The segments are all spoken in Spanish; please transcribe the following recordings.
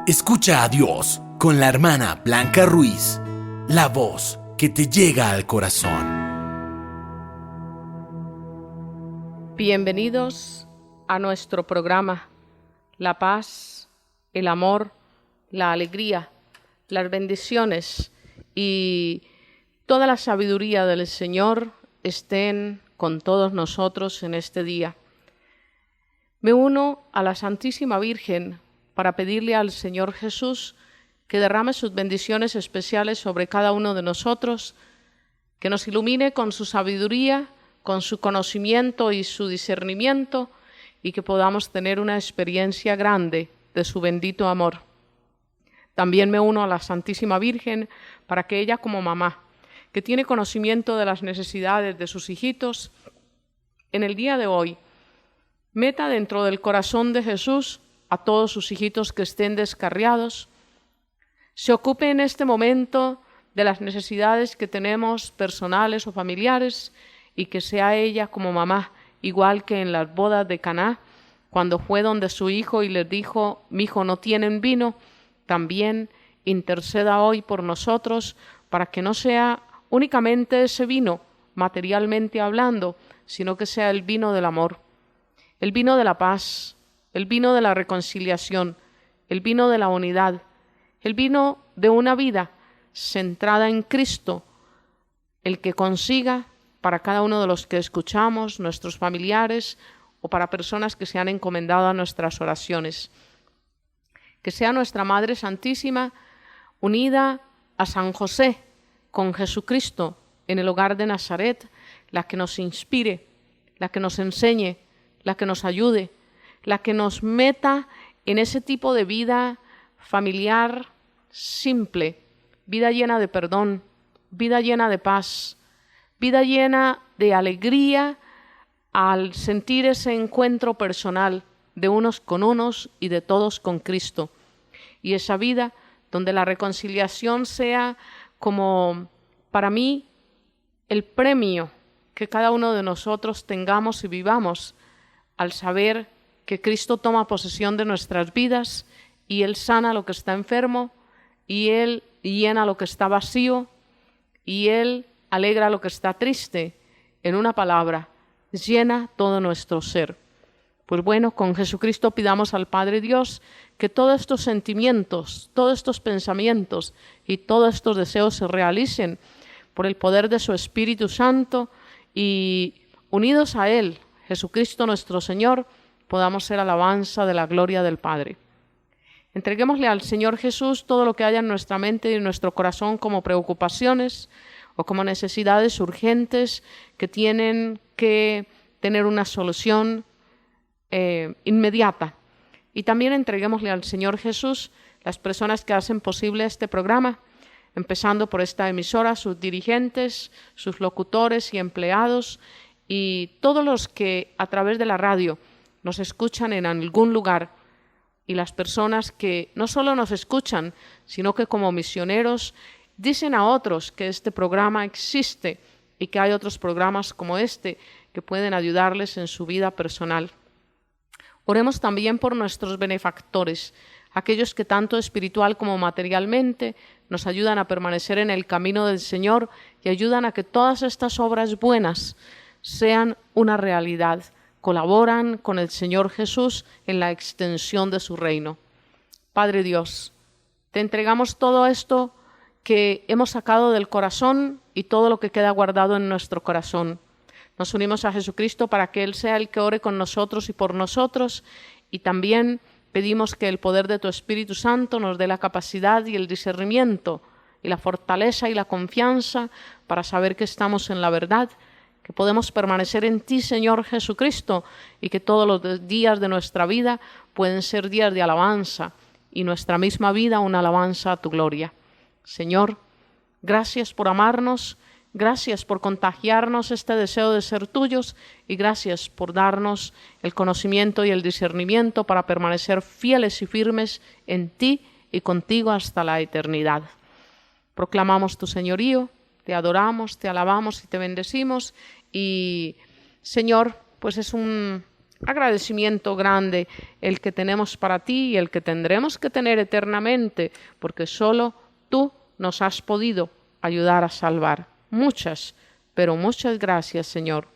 Escucha a Dios con la hermana Blanca Ruiz, la voz que te llega al corazón. Bienvenidos a nuestro programa. La paz, el amor, la alegría, las bendiciones y toda la sabiduría del Señor estén con todos nosotros en este día. Me uno a la Santísima Virgen para pedirle al Señor Jesús que derrame sus bendiciones especiales sobre cada uno de nosotros, que nos ilumine con su sabiduría, con su conocimiento y su discernimiento, y que podamos tener una experiencia grande de su bendito amor. También me uno a la Santísima Virgen para que ella, como mamá, que tiene conocimiento de las necesidades de sus hijitos, en el día de hoy, meta dentro del corazón de Jesús a todos sus hijitos que estén descarriados, se ocupe en este momento de las necesidades que tenemos personales o familiares y que sea ella como mamá, igual que en las bodas de Caná, cuando fue donde su hijo y les dijo: mi hijo, no tienen vino, también interceda hoy por nosotros para que no sea únicamente ese vino, materialmente hablando, sino que sea el vino del amor, el vino de la paz, el vino de la reconciliación, el vino de la unidad, el vino de una vida centrada en Cristo, el que consiga para cada uno de los que escuchamos, nuestros familiares o para personas que se han encomendado a nuestras oraciones. Que sea nuestra Madre Santísima unida a San José con Jesucristo en el hogar de Nazaret, la que nos inspire, la que nos enseñe, la que nos ayude, la que nos meta en ese tipo de vida familiar simple, vida llena de perdón, vida llena de paz, vida llena de alegría al sentir ese encuentro personal de unos con unos y de todos con Cristo. Y esa vida donde la reconciliación sea como, para mí, el premio que cada uno de nosotros tengamos y vivamos al saber que Cristo toma posesión de nuestras vidas y Él sana lo que está enfermo y Él llena lo que está vacío y Él alegra lo que está triste. En una palabra, llena todo nuestro ser. Pues bueno, con Jesucristo pidamos al Padre Dios que todos estos sentimientos, todos estos pensamientos y todos estos deseos se realicen por el poder de su Espíritu Santo y unidos a Él, Jesucristo nuestro Señor, podamos ser alabanza de la gloria del Padre. Entreguémosle al Señor Jesús todo lo que haya en nuestra mente y en nuestro corazón como preocupaciones o como necesidades urgentes que tienen que tener una solución inmediata. Y también entreguémosle al Señor Jesús las personas que hacen posible este programa, empezando por esta emisora, sus dirigentes, sus locutores y empleados y todos los que a través de la radio nos escuchan en algún lugar, y las personas que no solo nos escuchan, sino que como misioneros dicen a otros que este programa existe y que hay otros programas como este que pueden ayudarles en su vida personal. Oremos también por nuestros benefactores, aquellos que tanto espiritual como materialmente nos ayudan a permanecer en el camino del Señor y ayudan a que todas estas obras buenas sean una realidad. Colaboran con el Señor Jesús en la extensión de su reino. Padre Dios, te entregamos todo esto que hemos sacado del corazón y todo lo que queda guardado en nuestro corazón. Nos unimos a Jesucristo para que Él sea el que ore con nosotros y por nosotros, y también pedimos que el poder de tu Espíritu Santo nos dé la capacidad y el discernimiento y la fortaleza y la confianza para saber que estamos en la verdad, que podemos permanecer en ti, Señor Jesucristo, y que todos los días de nuestra vida pueden ser días de alabanza y nuestra misma vida una alabanza a tu gloria. Señor, gracias por amarnos, gracias por contagiarnos este deseo de ser tuyos y gracias por darnos el conocimiento y el discernimiento para permanecer fieles y firmes en ti y contigo hasta la eternidad. Proclamamos tu señorío, te adoramos, te alabamos y te bendecimos. Y, Señor, pues es un agradecimiento grande el que tenemos para ti y el que tendremos que tener eternamente, porque solo tú nos has podido ayudar a salvar. Muchas, pero muchas gracias, Señor.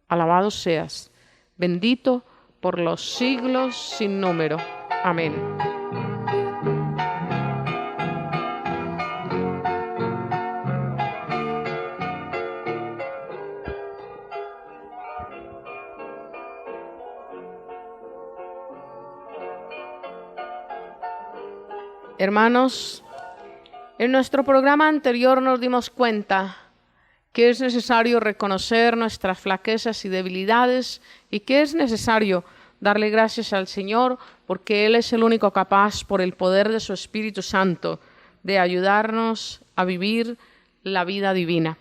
Alabado seas, bendito por los siglos sin número. Amén. Hermanos, en nuestro programa anterior nos dimos cuenta que es necesario reconocer nuestras flaquezas y debilidades y que es necesario darle gracias al Señor porque Él es el único capaz, por el poder de su Espíritu Santo, de ayudarnos a vivir la vida divina.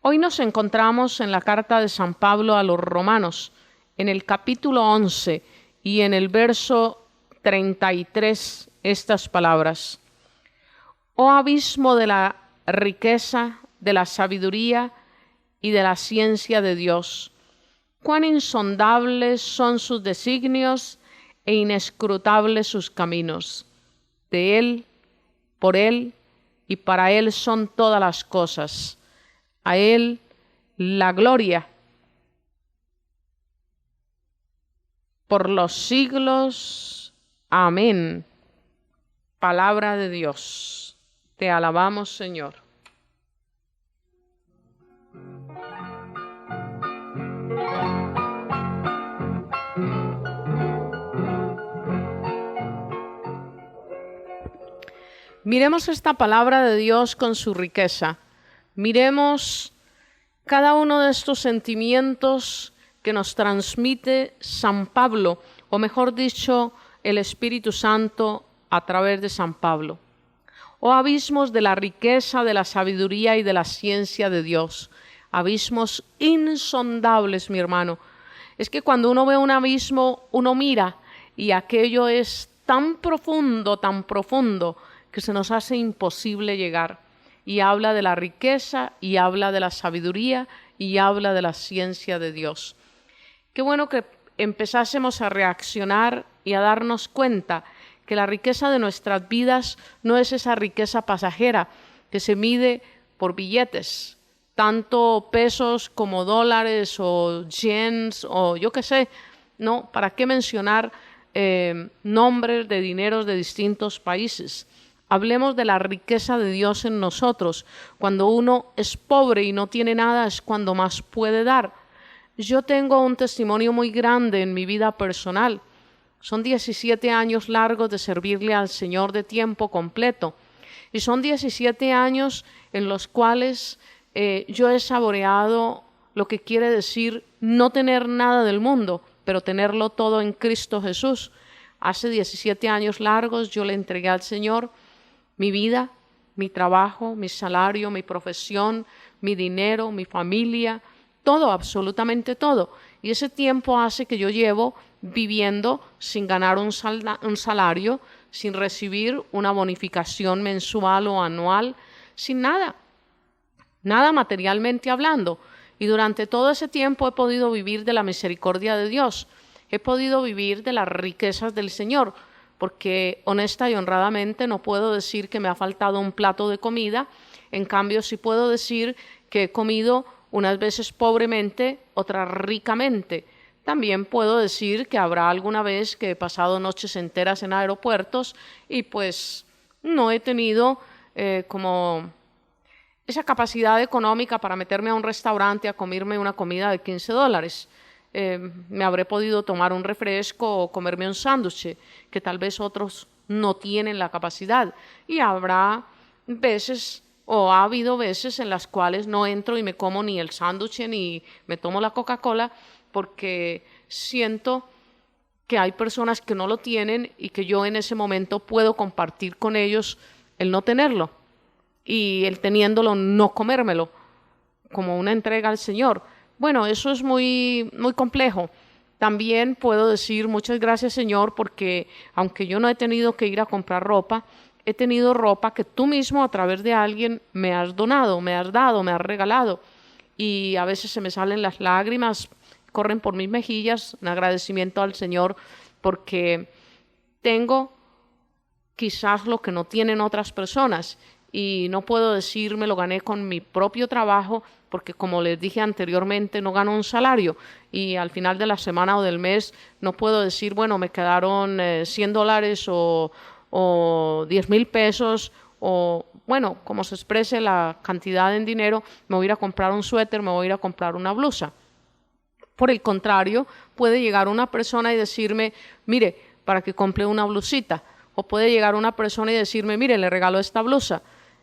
Hoy nos encontramos en la carta de San Pablo a los Romanos, en el capítulo 11 y en el verso 33, estas palabras: «Oh abismo de la riqueza, de la sabiduría y de la ciencia de Dios, cuán insondables son sus designios e inescrutables sus caminos. De Él, por Él y para Él son todas las cosas. A Él la gloria por los siglos. Amén». Palabra de Dios. Te alabamos, Señor. Miremos esta palabra de Dios con su riqueza. Miremos cada uno de estos sentimientos que nos transmite San Pablo, o mejor dicho, el Espíritu Santo a través de San Pablo. Oh abismos de la riqueza, de la sabiduría y de la ciencia de Dios. Abismos insondables, mi hermano. Es que cuando uno ve un abismo, uno mira y aquello es tan profundo, que se nos hace imposible llegar. Y habla de la riqueza, y habla de la sabiduría, y habla de la ciencia de Dios. Qué bueno que empezásemos a reaccionar y a darnos cuenta que la riqueza de nuestras vidas no es esa riqueza pasajera que se mide por billetes, tanto pesos como dólares o yens o yo qué sé. No, ¿para qué mencionar nombres de dineros de distintos países? Hablemos de la riqueza de Dios en nosotros. Cuando uno es pobre y no tiene nada es cuando más puede dar. Yo tengo un testimonio muy grande en mi vida personal. Son 17 años largos de servirle al Señor de tiempo completo. Y son 17 años en los cuales yo he saboreado lo que quiere decir no tener nada del mundo, pero tenerlo todo en Cristo Jesús. Hace 17 años largos yo le entregué al Señor mi vida, mi trabajo, mi salario, mi profesión, mi dinero, mi familia, todo, absolutamente todo. Y ese tiempo hace que yo llevo viviendo sin ganar un salario, sin recibir una bonificación mensual o anual, sin nada materialmente hablando. Y durante todo ese tiempo he podido vivir de la misericordia de Dios, he podido vivir de las riquezas del Señor, porque honesta y honradamente no puedo decir que me ha faltado un plato de comida, en cambio sí puedo decir que he comido unas veces pobremente, otras ricamente. También puedo decir que habrá alguna vez que he pasado noches enteras en aeropuertos y pues no he tenido como esa capacidad económica para meterme a un restaurante a comerme una comida de $15. Me habré podido tomar un refresco o comerme un sándwich, que tal vez otros no tienen la capacidad. Y habrá veces o ha habido veces en las cuales no entro y me como ni el sándwich ni me tomo la Coca-Cola porque siento que hay personas que no lo tienen y que yo en ese momento puedo compartir con ellos el no tenerlo y el teniéndolo no comérmelo como una entrega al Señor. Bueno, eso es muy complejo. También puedo decir muchas gracias, Señor, porque aunque yo no he tenido que ir a comprar ropa, he tenido ropa que tú mismo a través de alguien me has donado, me has dado, me has regalado. Y a veces se me salen las lágrimas corren por mis mejillas, un agradecimiento al Señor porque tengo quizás lo que no tienen otras personas y no puedo decir me lo gané con mi propio trabajo porque como les dije anteriormente no gano un salario y al final de la semana o del mes no puedo decir bueno me quedaron $100 o 10,000 pesos o bueno como se exprese la cantidad en dinero, me voy a ir a comprar un suéter, me voy a ir a comprar una blusa. Por el contrario, puede llegar una persona y decirme, mire, para que compre una blusita. O puede llegar una persona y decirme, mire, le regalo esta blusa.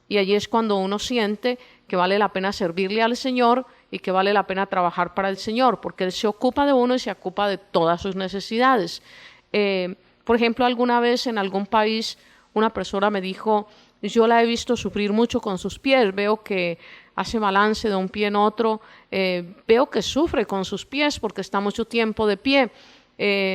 Y allí es cuando uno siente que vale la pena servirle al Señor y que vale la pena trabajar para el Señor, porque Él se ocupa de uno y se ocupa de todas sus necesidades. Por ejemplo, alguna vez en algún país una persona me dijo, yo la he visto sufrir mucho con sus pies, veo que hace balance de un pie en otro, veo que sufre con sus pies porque está mucho tiempo de pie.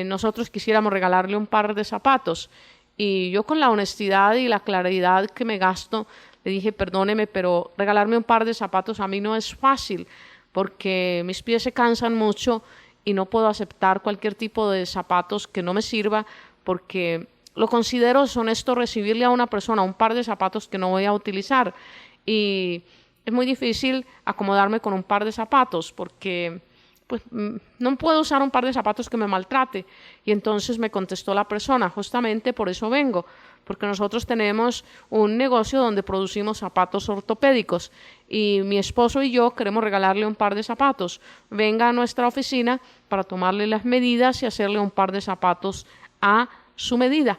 Nosotros quisiéramos regalarle un par de zapatos. Y yo con la honestidad y la claridad que me gasto, le dije, perdóneme, pero regalarme un par de zapatos a mí no es fácil porque mis pies se cansan mucho y no puedo aceptar cualquier tipo de zapatos que no me sirva porque lo considero deshonesto recibirle a una persona un par de zapatos que no voy a utilizar. Y es muy difícil acomodarme con un par de zapatos porque pues no puedo usar un par de zapatos que me maltrate. Y entonces me contestó la persona, justamente por eso vengo, porque nosotros tenemos un negocio donde producimos zapatos ortopédicos y mi esposo y yo queremos regalarle un par de zapatos. Venga a nuestra oficina para tomarle las medidas y hacerle un par de zapatos a su medida.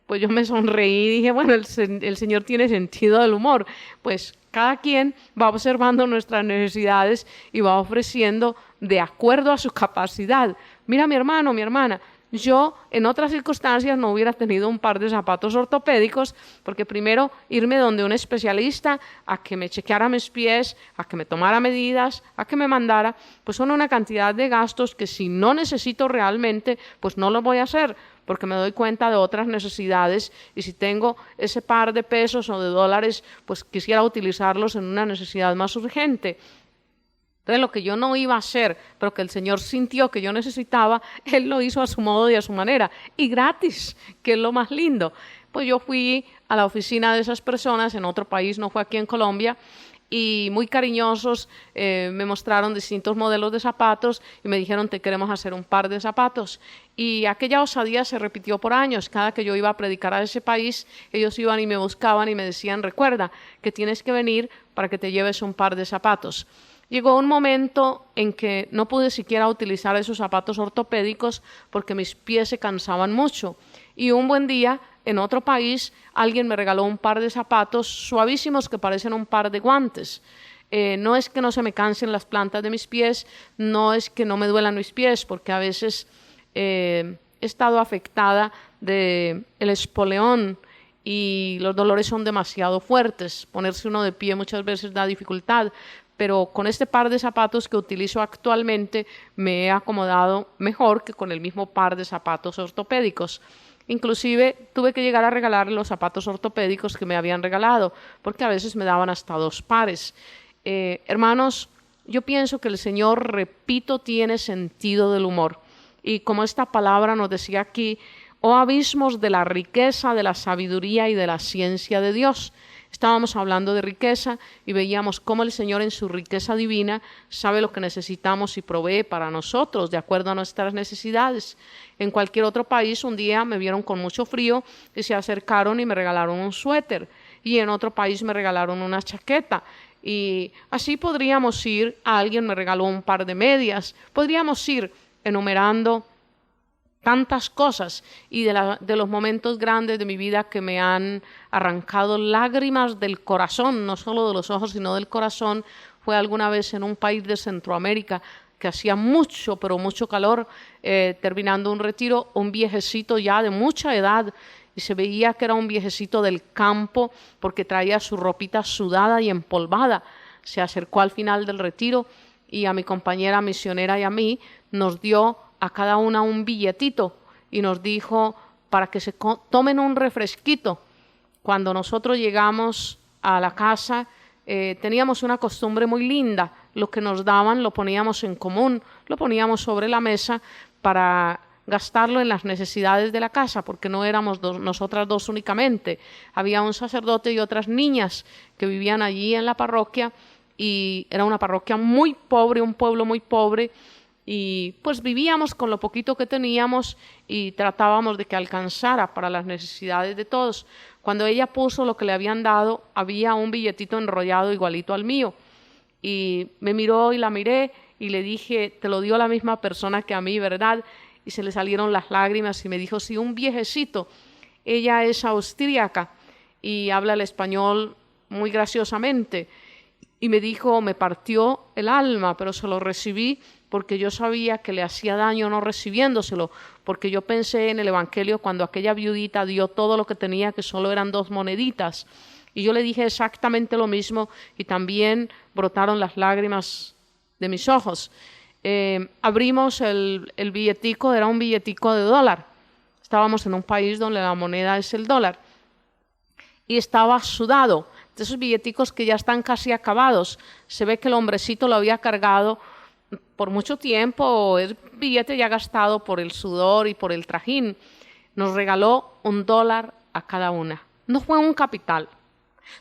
Pues yo me sonreí y dije, bueno, el Señor tiene sentido del humor. Pues cada quien va observando nuestras necesidades y va ofreciendo de acuerdo a su capacidad. Mira, mi hermano, mi hermana, yo en otras circunstancias no hubiera tenido un par de zapatos ortopédicos porque primero irme donde un especialista a que me chequeara mis pies, a que me tomara medidas, a que me mandara, pues son una cantidad de gastos que si no necesito realmente, pues no lo voy a hacer porque me doy cuenta de otras necesidades y si tengo ese par de pesos o de dólares, pues quisiera utilizarlos en una necesidad más urgente. Entonces, lo que yo no iba a hacer, pero que el Señor sintió que yo necesitaba, Él lo hizo a su modo y a su manera, y gratis, que es lo más lindo. Pues yo fui a la oficina de esas personas, en otro país, no fue aquí en Colombia, y muy cariñosos me mostraron distintos modelos de zapatos y me dijeron, te queremos hacer un par de zapatos. Y aquella osadía se repitió por años. Cada que yo iba a predicar a ese país, ellos iban y me buscaban y me decían, recuerda que tienes que venir para que te lleves un par de zapatos. Llegó un momento en que no pude siquiera utilizar esos zapatos ortopédicos porque mis pies se cansaban mucho. Y un buen día, en otro país, alguien me regaló un par de zapatos suavísimos que parecen un par de guantes. No es que no se me cansen las plantas de mis pies, no es que no me duelan mis pies, porque a veces he estado afectada del espoleón y los dolores son demasiado fuertes. Ponerse uno de pie muchas veces da dificultad, pero con este par de zapatos que utilizo actualmente me he acomodado mejor que con el mismo par de zapatos ortopédicos. Inclusive tuve que llegar a regalar los zapatos ortopédicos que me habían regalado, porque a veces me daban hasta 2 pares. Hermanos, yo pienso que el Señor, repito, tiene sentido del humor. Y como esta palabra nos decía aquí, oh abismos de la riqueza, de la sabiduría y de la ciencia de Dios. Estábamos hablando de riqueza y veíamos cómo el Señor en su riqueza divina sabe lo que necesitamos y provee para nosotros de acuerdo a nuestras necesidades. En cualquier otro país un día me vieron con mucho frío y se acercaron y me regalaron un suéter y en otro país me regalaron una chaqueta. Y así podríamos ir, a alguien me regaló un par de medias, podríamos ir enumerando tantas cosas y de los momentos grandes de mi vida que me han arrancado lágrimas del corazón, no solo de los ojos sino del corazón, fue alguna vez en un país de Centroamérica que hacía mucho, pero mucho calor, terminando un retiro, un viejecito ya de mucha edad, y se veía que era un viejecito del campo porque traía su ropita sudada y empolvada. Se acercó al final del retiro y a mi compañera misionera y a mí nos dio a cada una un billetito y nos dijo para que se tomen un refresquito. Cuando nosotros llegamos a la casa teníamos una costumbre muy linda. lo que nos daban lo poníamos en común, lo poníamos sobre la mesa para gastarlo en las necesidades de la casa, porque no éramos nosotras dos únicamente. Había un sacerdote y otras niñas que vivían allí en la parroquia, y era una parroquia muy pobre, un pueblo muy pobre, y pues vivíamos con lo poquito que teníamos y tratábamos de que alcanzara para las necesidades de todos. Cuando ella puso lo que le habían dado, había un billetito enrollado igualito al mío, y me miró y la miré y le dije: te lo dio la misma persona que a mí, ¿verdad? Y se le salieron las lágrimas y me dijo: sí, un viejecito. Ella es austríaca y habla el español muy graciosamente. Y me dijo, me partió el alma, pero se lo recibí porque yo sabía que le hacía daño no recibiéndoselo, porque yo pensé en el Evangelio cuando aquella viudita dio todo lo que tenía, que solo eran 2 moneditas. Y yo le dije exactamente lo mismo y también brotaron las lágrimas de mis ojos. Abrimos el billetico, era un billetico de $1. Estábamos en un país donde la moneda es el dólar. Y estaba sudado, de esos billeticos que ya están casi acabados. Se ve que el hombrecito lo había cargado por mucho tiempo, es billete ya gastado por el sudor y por el trajín. Nos regaló $1 a cada una. No fue un capital,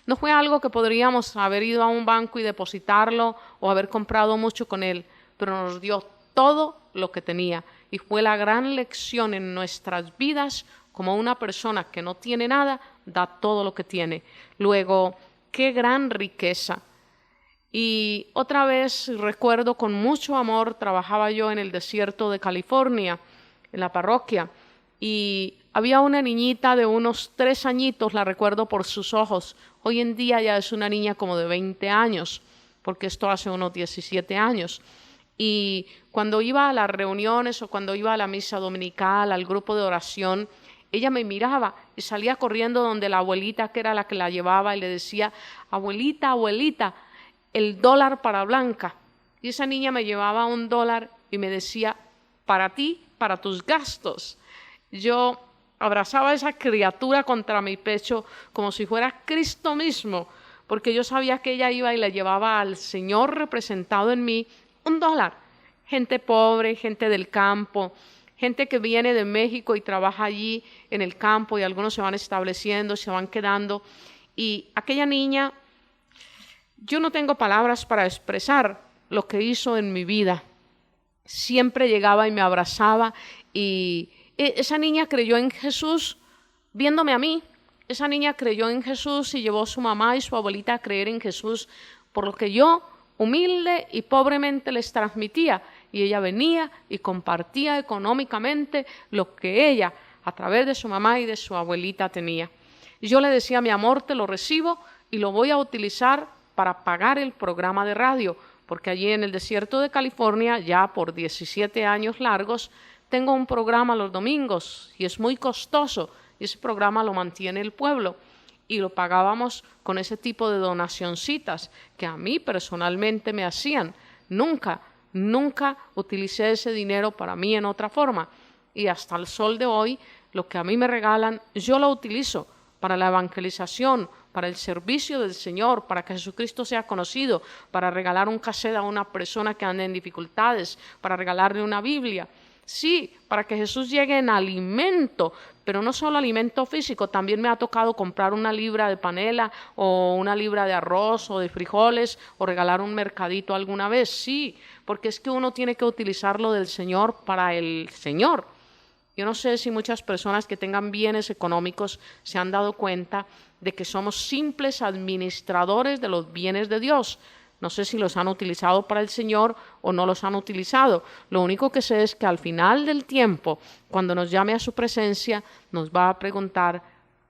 no fue algo que podríamos haber ido a un banco y depositarlo o haber comprado mucho con él, pero nos dio todo lo que tenía, y fue la gran lección en nuestras vidas, como una persona que no tiene nada, da todo lo que tiene. Luego, qué gran riqueza. Y otra vez recuerdo con mucho amor, trabajaba yo en el desierto de California, en la parroquia, y había una niñita de unos 3 añitos, la recuerdo por sus ojos. Hoy en día ya es una niña como de 20 años, porque esto hace unos 17 años. Y cuando iba a las reuniones o cuando iba a la misa dominical, al grupo de oración, ella me miraba y salía corriendo donde la abuelita, que era la que la llevaba, y le decía: abuelita, abuelita, el $1 para Blanca. Y esa niña me llevaba $1 y me decía: para ti, para tus gastos. Yo abrazaba a esa criatura contra mi pecho como si fuera Cristo mismo, porque yo sabía que ella iba y le llevaba al Señor representado en mí $1. Gente pobre, gente del campo, gente que viene de México y trabaja allí en el campo, y algunos se van estableciendo, se van quedando. Y aquella niña, yo no tengo palabras para expresar lo que hizo en mi vida. Siempre llegaba y me abrazaba, y esa niña creyó en Jesús viéndome a mí. Esa niña creyó en Jesús y llevó a su mamá y su abuelita a creer en Jesús por lo que yo humilde y pobremente les transmitía, y ella venía y compartía económicamente lo que ella, a través de su mamá y de su abuelita, tenía. Y yo le decía: mi amor, te lo recibo y lo voy a utilizar para pagar el programa de radio, porque allí en el desierto de California, ya por 17 años largos, tengo un programa los domingos y es muy costoso, y ese programa lo mantiene el pueblo. Y lo pagábamos con ese tipo de donacioncitas que a mí personalmente me hacían. Nunca utilicé ese dinero para mí en otra forma. Y hasta el sol de hoy, lo que a mí me regalan, yo lo utilizo para la evangelización, para el servicio del Señor, para que Jesucristo sea conocido, para regalar un cassette a una persona que anda en dificultades, para regalarle una Biblia. Sí, para que Jesús llegue en alimento, pero no solo alimento físico. También me ha tocado comprar 1 libra de panela o 1 libra de arroz o de frijoles, o regalar un mercadito alguna vez. Sí, porque es que uno tiene que utilizarlo del Señor para el Señor. Yo no sé si muchas personas que tengan bienes económicos se han dado cuenta de que somos simples administradores de los bienes de Dios. No sé si los han utilizado para el Señor o no los han utilizado. Lo único que sé es que al final del tiempo, cuando nos llame a su presencia, nos va a preguntar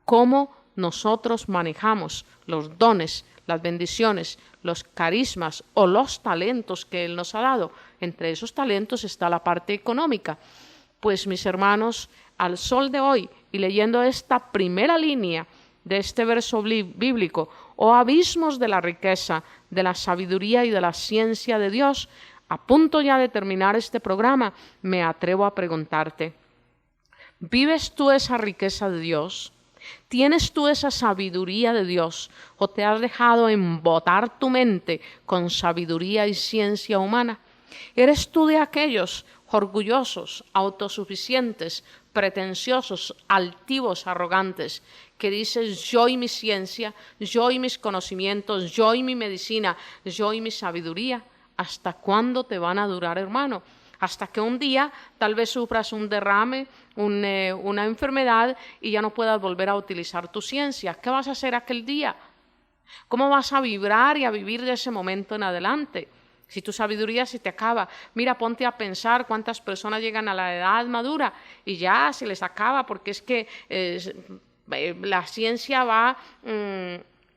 cómo nosotros manejamos los dones, las bendiciones, los carismas o los talentos que Él nos ha dado. Entre esos talentos está la parte económica. Pues, mis hermanos, al sol de hoy, y leyendo esta primera línea de este verso bíblico: oh abismos de la riqueza, de la sabiduría y de la ciencia de Dios, a punto ya de terminar este programa, me atrevo a preguntarte: ¿vives tú esa riqueza de Dios? ¿Tienes tú esa sabiduría de Dios o te has dejado embotar tu mente con sabiduría y ciencia humana? ¿Eres tú de aquellos orgullosos, autosuficientes, pretenciosos, altivos, arrogantes, que dices yo y mi ciencia, yo y mis conocimientos, yo y mi medicina, yo y mi sabiduría? ¿Hasta cuándo te van a durar, hermano? Hasta que un día tal vez sufras un derrame, una enfermedad y ya no puedas volver a utilizar tu ciencia. ¿Qué vas a hacer aquel día? ¿Cómo vas a vibrar y a vivir de ese momento en adelante? Si tu sabiduría se te acaba, mira, ponte a pensar cuántas personas llegan a la edad madura y ya se les acaba, porque es que la ciencia va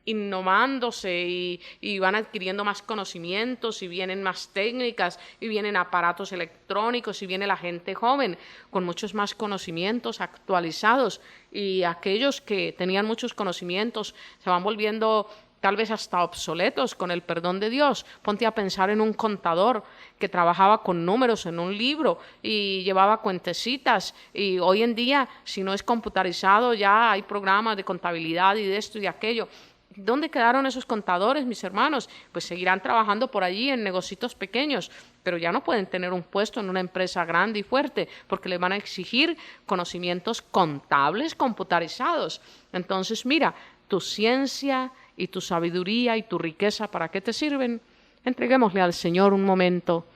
innovándose y van adquiriendo más conocimientos y vienen más técnicas y vienen aparatos electrónicos y viene la gente joven con muchos más conocimientos actualizados, y aquellos que tenían muchos conocimientos se van volviendo tal vez hasta obsoletos, con el perdón de Dios. Ponte a pensar en un contador que trabajaba con números en un libro y llevaba cuentecitas, y hoy en día, si no es computarizado, ya hay programas de contabilidad y de esto y de aquello. ¿Dónde quedaron esos contadores, mis hermanos? Pues seguirán trabajando por allí en negocios pequeños, pero ya no pueden tener un puesto en una empresa grande y fuerte, porque les van a exigir conocimientos contables computarizados. Entonces, mira, tu ciencia y tu sabiduría y tu riqueza, ¿para qué te sirven? Entreguémosle al Señor un momento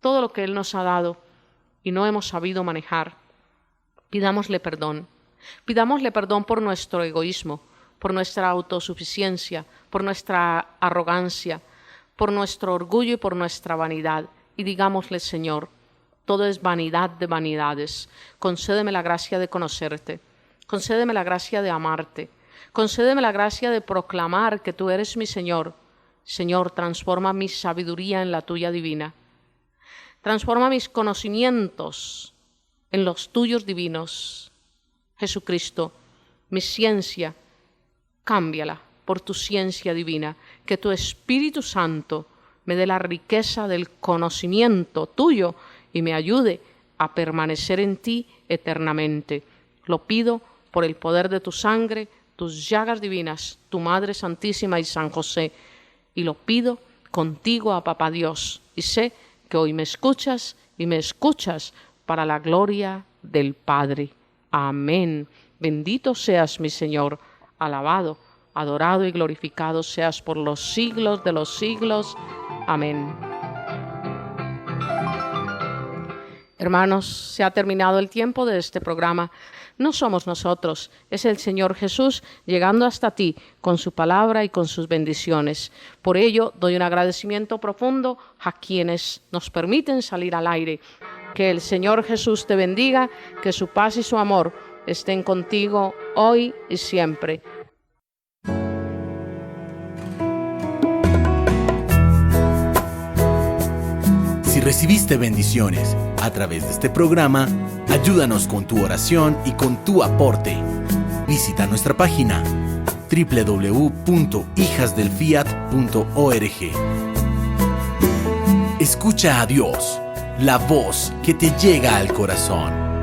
todo lo que Él nos ha dado y no hemos sabido manejar. Pidámosle perdón. Pidámosle perdón por nuestro egoísmo, por nuestra autosuficiencia, por nuestra arrogancia, por nuestro orgullo y por nuestra vanidad. Y digámosle: Señor, todo es vanidad de vanidades. Concédeme la gracia de conocerte. Concédeme la gracia de amarte. Concédeme la gracia de proclamar que tú eres mi Señor. Señor, transforma mi sabiduría en la tuya divina. Transforma mis conocimientos en los tuyos divinos. Jesucristo, mi ciencia, cámbiala por tu ciencia divina. Que tu Espíritu Santo me dé la riqueza del conocimiento tuyo y me ayude a permanecer en ti eternamente. Lo pido por el poder de tu sangre, tus llagas divinas, tu Madre Santísima y San José, y lo pido contigo a Papá Dios, y sé que hoy me escuchas y me escuchas para la gloria del Padre. Amén. Bendito seas, mi Señor, alabado, adorado y glorificado seas por los siglos de los siglos. Amén. Hermanos, se ha terminado el tiempo de este programa. No somos nosotros, es el Señor Jesús llegando hasta ti con su palabra y con sus bendiciones. Por ello, doy un agradecimiento profundo a quienes nos permiten salir al aire. Que el Señor Jesús te bendiga, que su paz y su amor estén contigo hoy y siempre. Si recibiste bendiciones a través de este programa, ayúdanos con tu oración y con tu aporte. Visita nuestra página www.hijasdelfiat.org. Escucha a Dios, la voz que te llega al corazón.